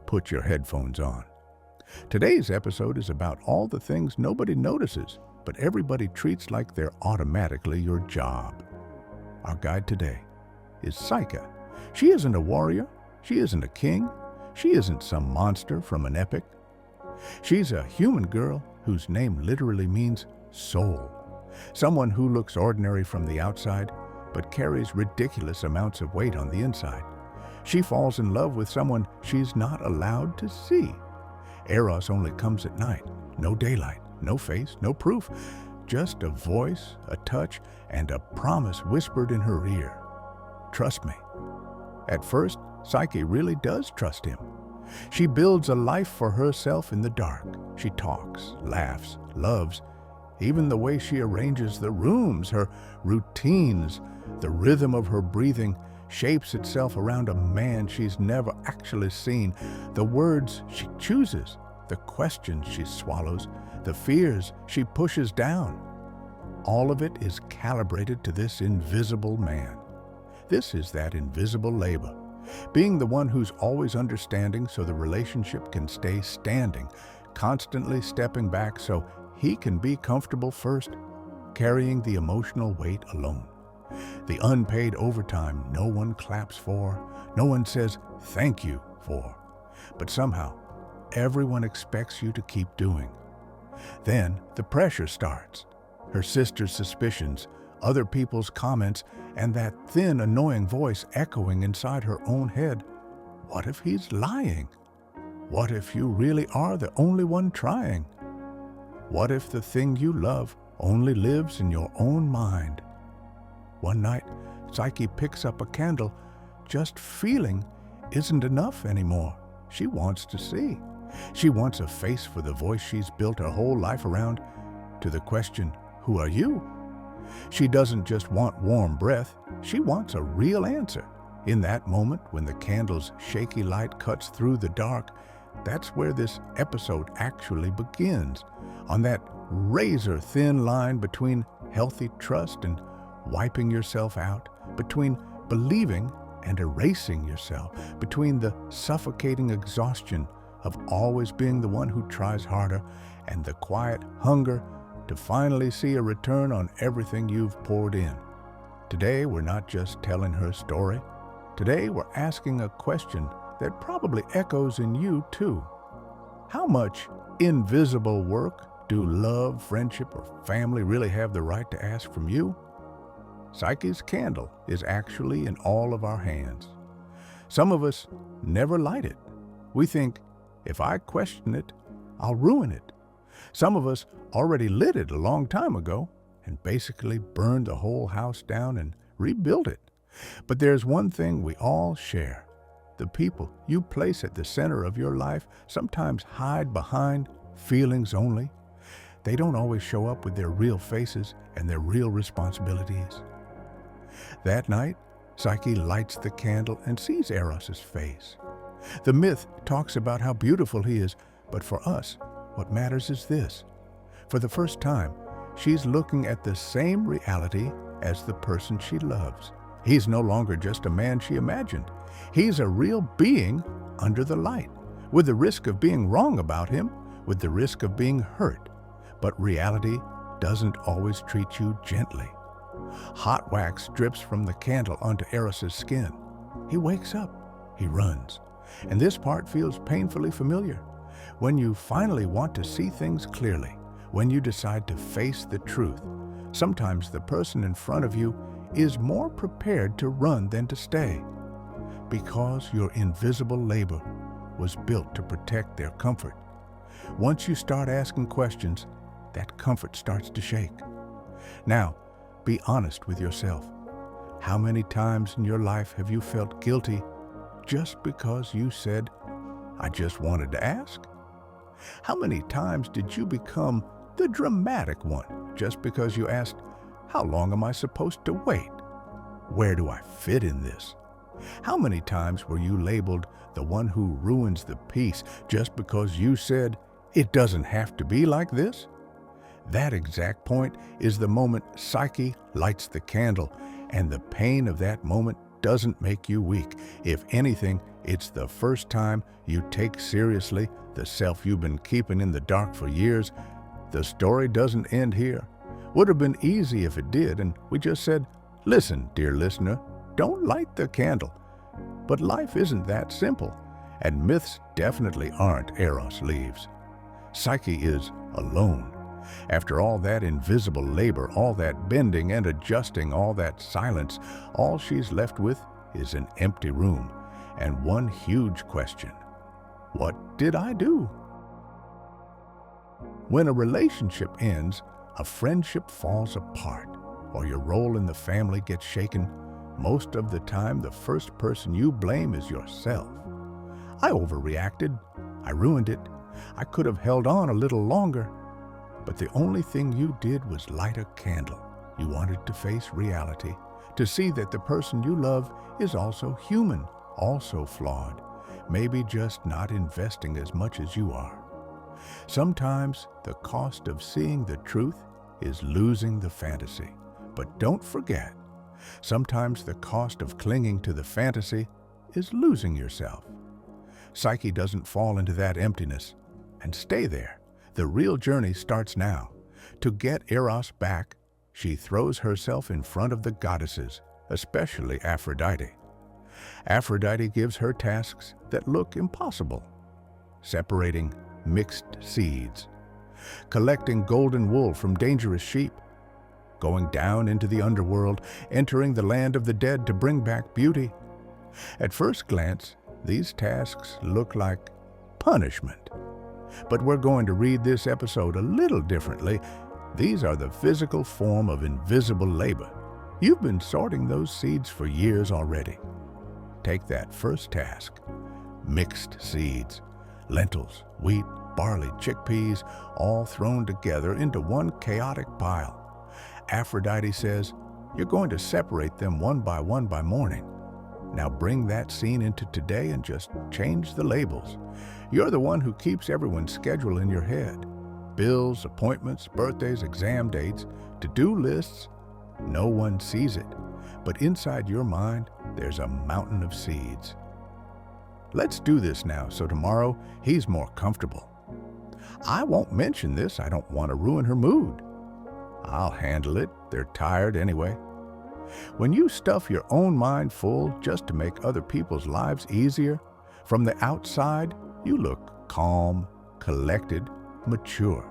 put your headphones on. Today's episode is about all the things nobody notices, but everybody treats like they're automatically your job. Our guide today is Psyche. She isn't a warrior. She isn't a king. She isn't some monster from an epic. She's a human girl whose name literally means soul. Someone who looks ordinary from the outside, but carries ridiculous amounts of weight on the inside. She falls in love with someone she's not allowed to see. Eros only comes at night. No daylight, no face, no proof. Just a voice, a touch, and a promise whispered in her ear. Trust me. At first, Psyche really does trust him. She builds a life for herself in the dark. She talks, laughs, loves. Even the way she arranges the rooms, her routines, the rhythm of her breathing shapes itself around a man she's never actually seen. The words she chooses, the questions she swallows, the fears she pushes down. All of it is calibrated to this invisible man. This is that invisible labor, being the one who's always understanding so the relationship can stay standing, constantly stepping back so he can be comfortable first, carrying the emotional weight alone. The unpaid overtime no one claps for, no one says thank you for, but somehow everyone expects you to keep doing. Then the pressure starts. Her sister's suspicions, other people's comments, and that thin, annoying voice echoing inside her own head. What if he's lying? What if you really are the only one trying? What if the thing you love only lives in your own mind? One night, Psyche picks up a candle. Just feeling isn't enough anymore. She wants to see. She wants a face for the voice she's built her whole life around. To the question, who are you? She doesn't just want warm breath. She wants a real answer. In that moment, when the candle's shaky light cuts through the dark, that's where this episode actually begins. On that razor-thin line between healthy trust and wiping yourself out, between believing and erasing yourself, between the suffocating exhaustion of always being the one who tries harder and the quiet hunger to finally see a return on everything you've poured in. Today, we're not just telling her story. Today, we're asking a question that probably echoes in you too. How much invisible work do love, friendship, or family really have the right to ask from you? Psyche's candle is actually in all of our hands. Some of us never light it. We think, if I question it, I'll ruin it. Some of us already lit it a long time ago and basically burned the whole house down and rebuilt it. But there's one thing we all share. The people you place at the center of your life sometimes hide behind feelings only. They don't always show up with their real faces and their real responsibilities. That night, Psyche lights the candle and sees Eros' face. The myth talks about how beautiful he is, but for us, what matters is this. For the first time, she's looking at the same reality as the person she loves. He's no longer just a man she imagined. He's a real being under the light, with the risk of being wrong about him, with the risk of being hurt. But reality doesn't always treat you gently. Hot wax drips from the candle onto Eros' skin. He wakes up. He runs. And this part feels painfully familiar. When you finally want to see things clearly, when you decide to face the truth, sometimes the person in front of you is more prepared to run than to stay. Because your invisible labor was built to protect their comfort. Once you start asking questions, that comfort starts to shake. Now, be honest with yourself. How many times in your life have you felt guilty just because you said, I just wanted to ask? How many times did you become the dramatic one just because you asked, how long am I supposed to wait? Where do I fit in this? How many times were you labeled the one who ruins the peace just because you said, it doesn't have to be like this? That exact point is the moment Psyche lights the candle, and the pain of that moment doesn't make you weak. If anything, It's the first time you take seriously the self you've been keeping in the dark for years. The story doesn't end here. Would have been easy if it did, and we just said, listen, dear listener, don't light the candle. But life isn't that simple, and myths definitely aren't Eros leaves. Psyche is alone. After all that invisible labor, all that bending and adjusting, all that silence, all she's left with is an empty room and one huge question. What did I do? When a relationship ends, a friendship falls apart, or your role in the family gets shaken, most of the time the first person you blame is yourself. I overreacted. I ruined it. I could have held on a little longer. But the only thing you did was light a candle. You wanted to face reality, to see that the person you love is also human, also flawed, maybe just not investing as much as you are. Sometimes the cost of seeing the truth is losing the fantasy. But don't forget, sometimes the cost of clinging to the fantasy is losing yourself. Psyche doesn't fall into that emptiness and stay there. The real journey starts now. To get Eros back, she throws herself in front of the goddesses, especially Aphrodite. Aphrodite gives her tasks that look impossible: separating mixed seeds, collecting golden wool from dangerous sheep, going down into the underworld, entering the land of the dead to bring back beauty. At first glance, these tasks look like punishment. But we're going to read this episode a little differently. These are the physical form of invisible labor. You've been sorting those seeds for years already. Take that first task. Mixed seeds, lentils, wheat, barley, chickpeas, all thrown together into one chaotic pile. Aphrodite says, you're going to separate them one by morning. Now bring that scene into today and just change the labels. You're the one who keeps everyone's schedule in your head. Bills, appointments, birthdays, exam dates, to-do lists. No one sees it, but inside your mind, there's a mountain of seeds. Let's do this now, so tomorrow he's more comfortable. I won't mention this. I don't want to ruin her mood. I'll handle it. They're tired anyway. When you stuff your own mind full just to make other people's lives easier, from the outside, you look calm, collected, mature.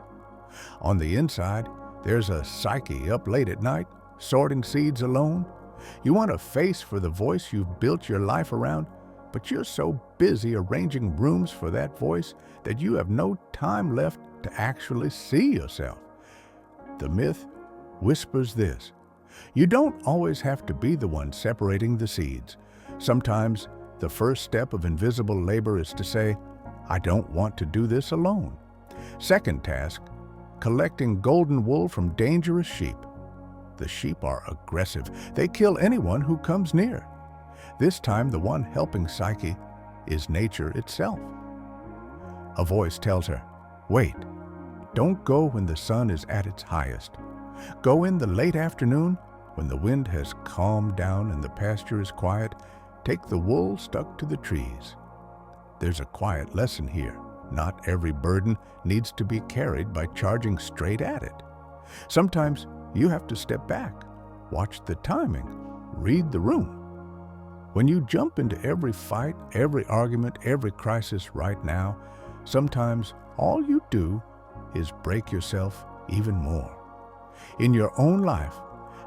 On the inside, there's a Psyche up late at night, sorting seeds alone. You want a face for the voice you've built your life around, but you're so busy arranging rooms for that voice that you have no time left to actually see yourself. The myth whispers this: you don't always have to be the one separating the seeds. Sometimes the first step of invisible labor is to say, I don't want to do this alone. Second task, collecting golden wool from dangerous sheep. The sheep are aggressive. They kill anyone who comes near. This time, the one helping Psyche is nature itself. A voice tells her, wait, don't go when the sun is at its highest. Go in the late afternoon when the wind has calmed down and the pasture is quiet. Take the wool stuck to the trees. There's a quiet lesson here. Not every burden needs to be carried by charging straight at it. Sometimes you have to step back, watch the timing, read the room. When you jump into every fight, every argument, every crisis right now, sometimes all you do is break yourself even more. In your own life,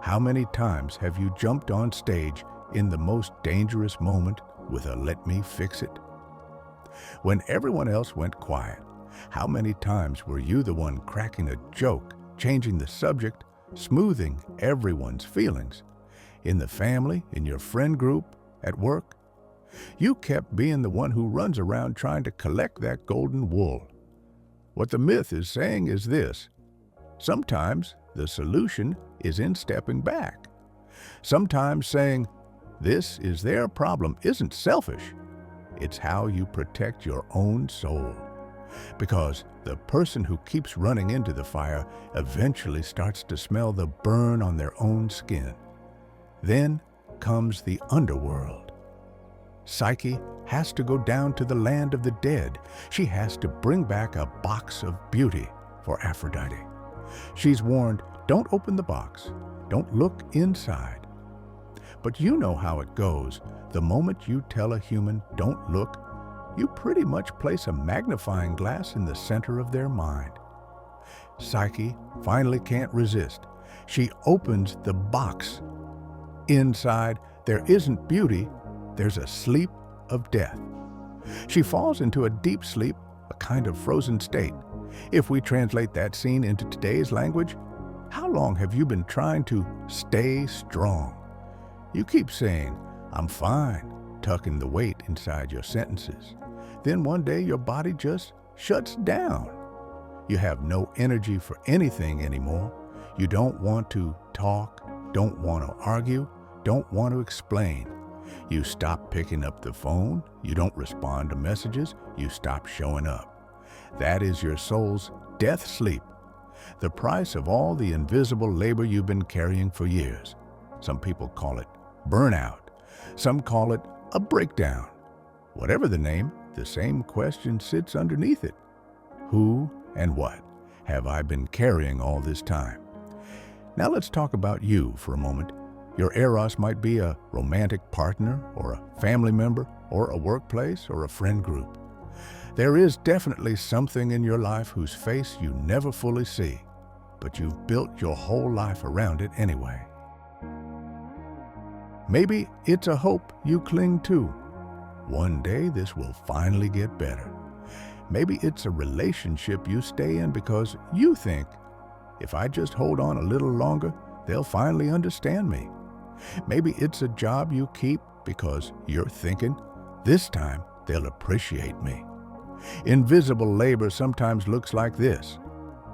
how many times have you jumped on stage in the most dangerous moment with a let me fix it? When everyone else went quiet, how many times were you the one cracking a joke, changing the subject, smoothing everyone's feelings? In the family, in your friend group, at work? You kept being the one who runs around trying to collect that golden wool. What the myth is saying is this: sometimes the solution is in stepping back. Sometimes saying, this is their problem, isn't selfish. It's how you protect your own soul. Because the person who keeps running into the fire eventually starts to smell the burn on their own skin. Then comes the underworld. Psyche has to go down to the land of the dead. She has to bring back a box of beauty for Aphrodite. She's warned, don't open the box, don't look inside. But you know how it goes. The moment you tell a human, don't look, you pretty much place a magnifying glass in the center of their mind. Psyche finally can't resist. She opens the box. Inside, there isn't beauty, there's a sleep of death. She falls into a deep sleep, a kind of frozen state. If we translate that scene into today's language, how long have you been trying to stay strong? You keep saying, I'm fine, tucking the weight inside your sentences. Then one day your body just shuts down. You have no energy for anything anymore. You don't want to talk, don't want to argue, don't want to explain. You stop picking up the phone, you don't respond to messages, you stop showing up. That is your soul's death sleep, the price of all the invisible labor you've been carrying for years. Some people call it burnout. Some call it a breakdown. Whatever the name, the same question sits underneath it. Who and what have I been carrying all this time? Now let's talk about you for a moment. Your Eros might be a romantic partner, or a family member, or a workplace, or a friend group. There is definitely something in your life whose face you never fully see, but you've built your whole life around it anyway. Maybe it's a hope you cling to. One day this will finally get better. Maybe it's a relationship you stay in because you think, if I just hold on a little longer, they'll finally understand me. Maybe it's a job you keep because you're thinking, this time they'll appreciate me. Invisible labor sometimes looks like this: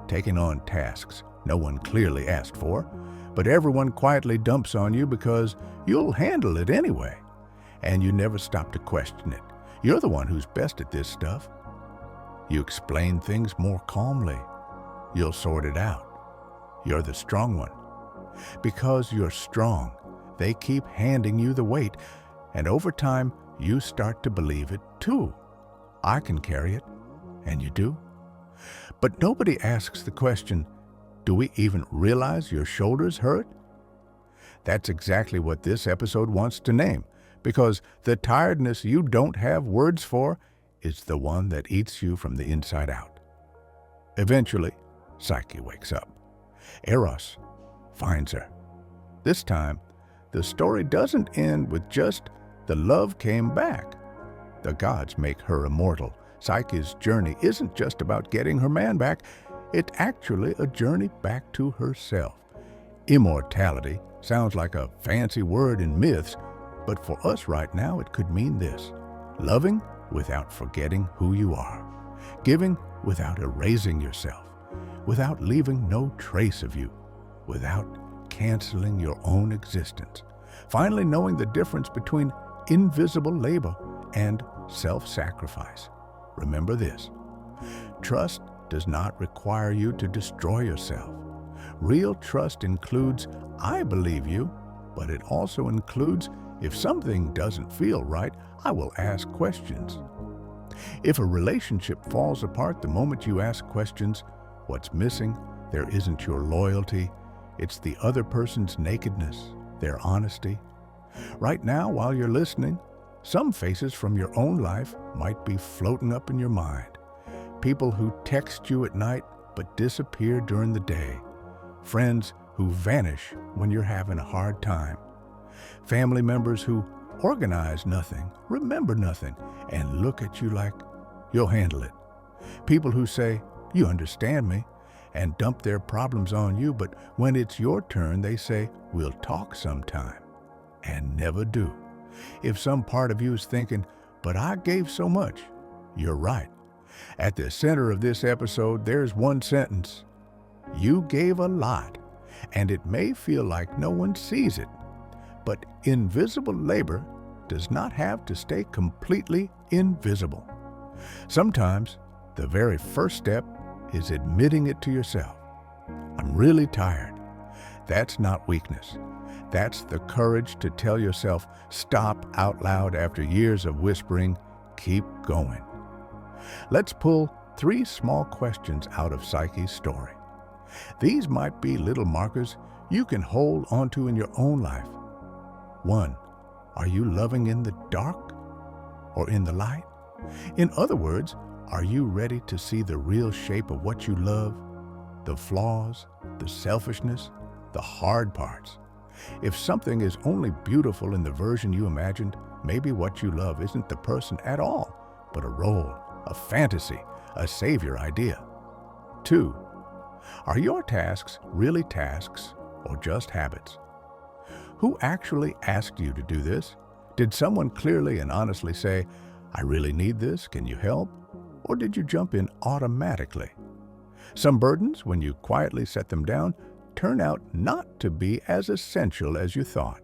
taking on tasks no one clearly asked for, but everyone quietly dumps on you because you'll handle it anyway. And you never stop to question it. You're the one who's best at this stuff. You explain things more calmly. You'll sort it out. You're the strong one. Because you're strong, they keep handing you the weight, and over time, you start to believe it too. I can carry it, and you do. But nobody asks the question, do we even realize your shoulders hurt? That's exactly what this episode wants to name, because the tiredness you don't have words for is the one that eats you from the inside out. Eventually, Psyche wakes up. Eros finds her. This time, the story doesn't end with just the love came back. The gods make her immortal. Psyche's journey isn't just about getting her man back. It's actually a journey back to herself. Immortality sounds like a fancy word in myths, but for us right now it could mean this: loving without forgetting who you are, giving without erasing yourself, without leaving no trace of you, without canceling your own existence. Finally knowing the difference between invisible labor and self-sacrifice. Remember this: trust does not require you to destroy yourself. Real trust includes, I believe you, but it also includes, if something doesn't feel right, I will ask questions. If a relationship falls apart the moment you ask questions, what's missing there isn't your loyalty, it's the other person's nakedness, their honesty. Right now, while you're listening, some faces from your own life might be floating up in your mind. People who text you at night but disappear during the day. Friends who vanish when you're having a hard time. Family members who organize nothing, remember nothing, and look at you like you'll handle it. People who say, you understand me, and dump their problems on you, but when it's your turn, they say, we'll talk sometime, and never do. If some part of you is thinking, but I gave so much, you're right. At the center of this episode, there's one sentence: you gave a lot, and it may feel like no one sees it. But invisible labor does not have to stay completely invisible. Sometimes the very first step is admitting it to yourself. I'm really tired. That's not weakness. That's the courage to tell yourself, stop out loud after years of whispering, keep going. Let's pull 3 small questions out of Psyche's story. These might be little markers you can hold onto in your own life. 1. Are you loving in the dark or in the light? In other words, are you ready to see the real shape of what you love? The flaws, the selfishness, the hard parts. If something is only beautiful in the version you imagined, maybe what you love isn't the person at all, but a role, a fantasy, a savior idea. 2. Are your tasks really tasks or just habits? Who actually asked you to do this? Did someone clearly and honestly say, I really need this, can you help? Or did you jump in automatically? Some burdens, when you quietly set them down, turn out not to be as essential as you thought.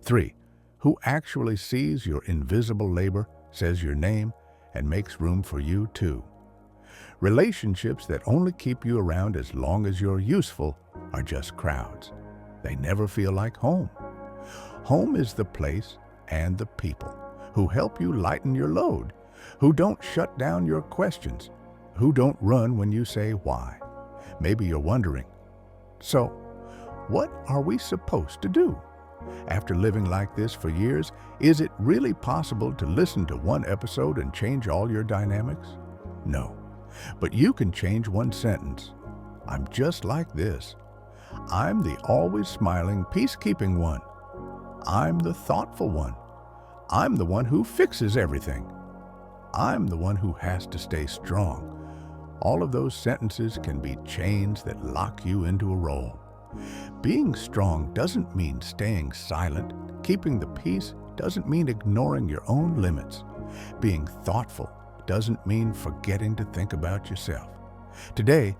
3. Who actually sees your invisible labor, says your name, and makes room for you too? Relationships that only keep you around as long as you're useful are just crowds. They never feel like home. Home is the place and the people who help you lighten your load, who don't shut down your questions, who don't run when you say why. Maybe you're wondering, so what are we supposed to do? After living like this for years, is it really possible to listen to one episode and change all your dynamics? No, but you can change one sentence. I'm just like this. I'm the always smiling, peacekeeping one. I'm the thoughtful one. I'm the one who fixes everything. I'm the one who has to stay strong. All of those sentences can be chains that lock you into a role. Being strong doesn't mean staying silent. Keeping the peace doesn't mean ignoring your own limits. Being thoughtful doesn't mean forgetting to think about yourself. Today,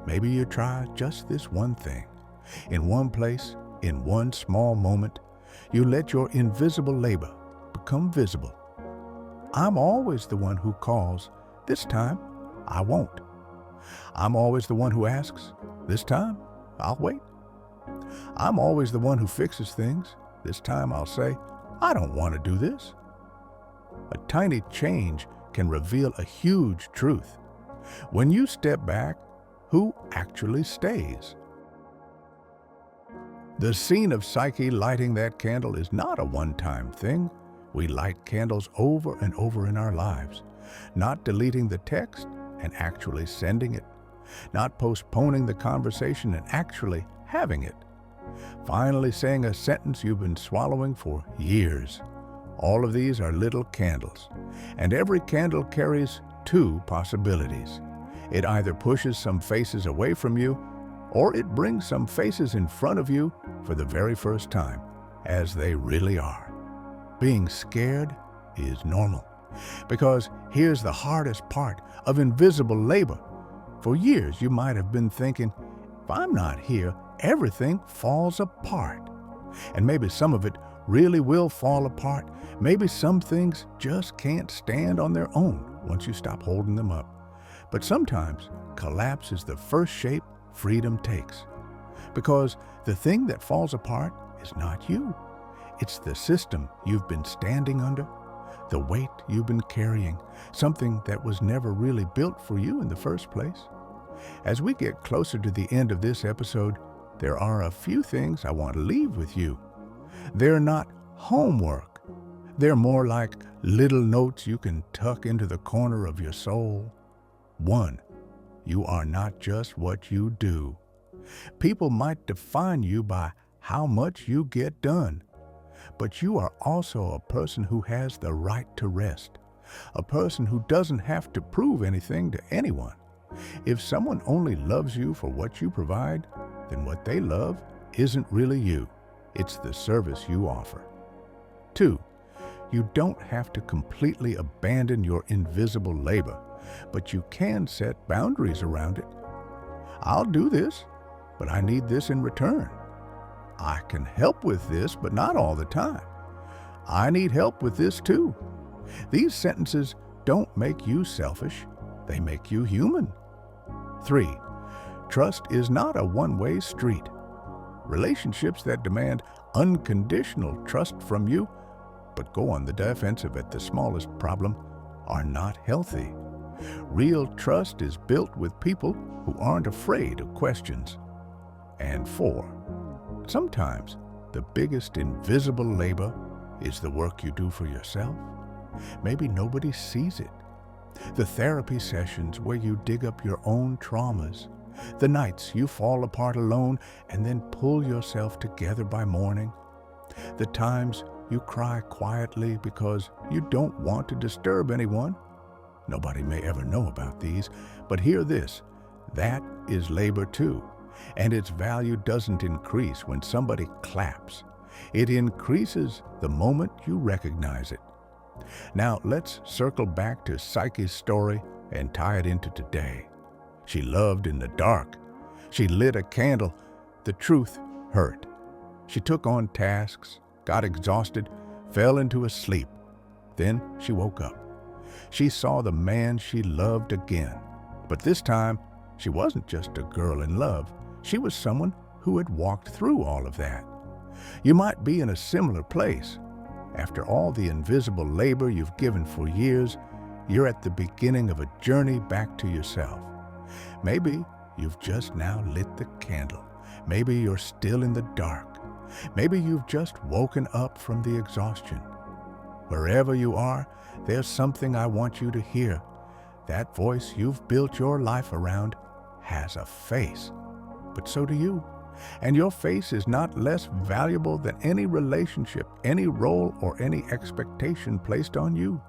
maybe you try just this one thing. In one place, in one small moment, you let your invisible labor become visible. I'm always the one who calls. This time, I won't. I'm always the one who asks. This time, I'll wait. I'm always the one who fixes things. This time I'll say, I don't want to do this. A tiny change can reveal a huge truth. When you step back, who actually stays? The scene of Psyche lighting that candle is not a one-time thing. We light candles over and over in our lives, not deleting the text and actually sending it, not postponing the conversation and actually having it, finally saying a sentence you've been swallowing for years. All of these are little candles, and every candle carries 2 possibilities. It either pushes some faces away from you, or it brings some faces in front of you for the very first time, as they really are. Being scared is normal, because here's the hardest part of invisible labor. For years, you might have been thinking, if I'm not here, everything falls apart. And maybe some of it really will fall apart. Maybe some things just can't stand on their own once you stop holding them up. But sometimes collapse is the first shape freedom takes. Because the thing that falls apart is not you. It's the system you've been standing under, the weight you've been carrying, something that was never really built for you in the first place. As we get closer to the end of this episode, there are a few things I want to leave with you. They're not homework. They're more like little notes you can tuck into the corner of your soul. 1. You are not just what you do. People might define you by how much you get done. But you are also a person who has the right to rest, a person who doesn't have to prove anything to anyone. If someone only loves you for what you provide, then what they love isn't really you. It's the service you offer. 2. You don't have to completely abandon your invisible labor, but you can set boundaries around it. I'll do this, but I need this in return. I can help with this, but not all the time. I need help with this too. These sentences don't make you selfish. They make you human. 3. Trust is not a one-way street. Relationships that demand unconditional trust from you, but go on the defensive at the smallest problem, are not healthy. Real trust is built with people who aren't afraid of questions. And 4, sometimes the biggest invisible labor is the work you do for yourself. Maybe nobody sees it. The therapy sessions where you dig up your own traumas, the nights you fall apart alone and then pull yourself together by morning, the times you cry quietly because you don't want to disturb anyone. Nobody may ever know about these, but hear this, that is labor too, and its value doesn't increase when somebody claps. It increases the moment you recognize it. Now let's circle back to Psyche's story and tie it into today. She loved in the dark. She lit a candle. The truth hurt. She took on tasks, got exhausted, fell into a sleep. Then she woke up. She saw the man she loved again. But this time, she wasn't just a girl in love. She was someone who had walked through all of that. You might be in a similar place. After all the invisible labor you've given for years, you're at the beginning of a journey back to yourself. Maybe you've just now lit the candle. Maybe you're still in the dark. Maybe you've just woken up from the exhaustion. Wherever you are, there's something I want you to hear. That voice you've built your life around has a face, but so do you. And your face is not less valuable than any relationship, any role, or any expectation placed on you.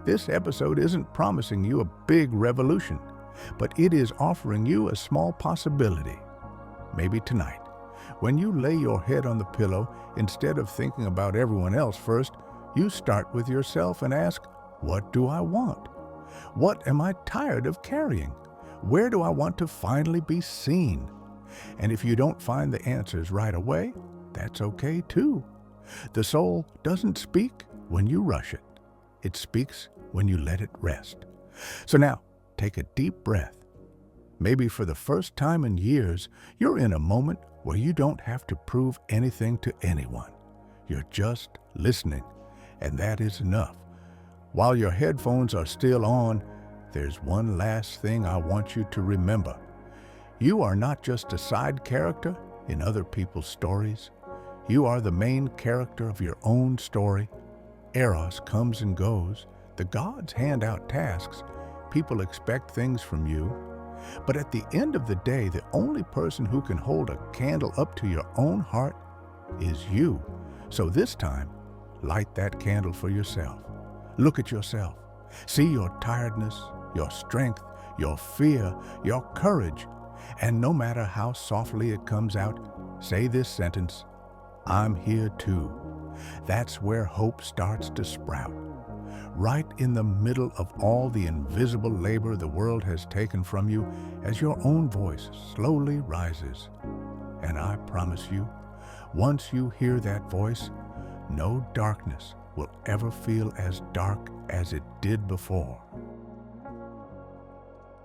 This episode isn't promising you a big revolution, but it is offering you a small possibility. Maybe tonight, when you lay your head on the pillow, instead of thinking about everyone else first, you start with yourself and ask, what do I want? What am I tired of carrying? Where do I want to finally be seen? And if you don't find the answers right away, that's okay too. The soul doesn't speak when you rush it. It speaks when you let it rest. So now, take a deep breath. Maybe for the first time in years, you're in a moment where you don't have to prove anything to anyone. You're just listening, and that is enough. While your headphones are still on, there's one last thing I want you to remember. You are not just a side character in other people's stories. You are the main character of your own story. Eros comes and goes. The gods hand out tasks. People expect things from you. But at the end of the day, the only person who can hold a candle up to your own heart is you. So this time, light that candle for yourself. Look at yourself. See your tiredness, your strength, your fear, your courage. And no matter how softly it comes out, say this sentence, I'm here too. That's where hope starts to sprout. Right in the middle of all the invisible labor the world has taken from you, as your own voice slowly rises. And I promise you, once you hear that voice, no darkness will ever feel as dark as it did before.